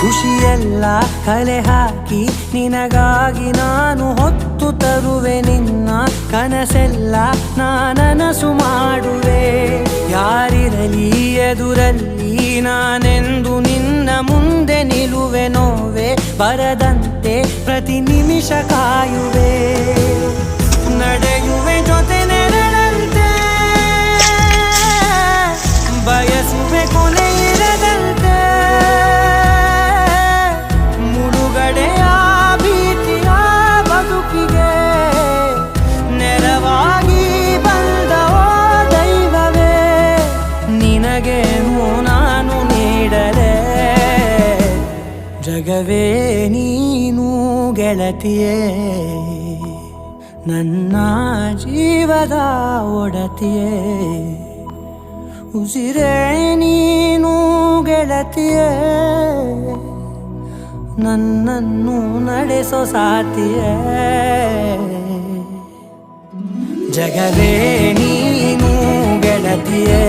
ಖುಷಿಯೆಲ್ಲ ಕಲೆ ಹಾಕಿ ನಿನಗಾಗಿ ನಾನು ಹೊತ್ತು ತರುವೆ ನಿನ್ನ ಕನಸೆಲ್ಲ ನಾನನಸು ಮಾಡುವೆ ಯಾರಿರಲಿ ಎದುರಲ್ಲಿ ನಾನೆಂದು ನಿನ್ನ ಮುಂದೆ ನಿಲ್ಲುವೆ ನೋವೆ ಬರದಂತೆ ಪ್ರತಿ ನಿಮಿಷ ಕಾಯುವೆ ನಡೆಯುವೆ ಜೊತೆ ನೆರಳಂತೆ ಬಯಸುವೆ ಕೊನೆ ಇರದಂತೆ ಮುಳುಗಡೆಯ ಭೀತಿಯ ಬದುಕಿಗೆ ನೆರವಾಗಿ ಬಂದವೋ ದೈವವೇ ನಿನಗೇನು ನಾನು ನೀಡಲೆ ಜಗವೇ ನೀನು ಗೆಳತಿಯೇ ನನ್ನ ಜೀವದ ಒಡತಿಯೇ ಉಸಿರೇ ನೀನು ಗೆಳತಿಯೇ ನನ್ನನ್ನು ನಡೆಸೋ ಸಾತಿಯೇ ಜಗವೇ ನೀನು ಗೆಳತಿಯೇ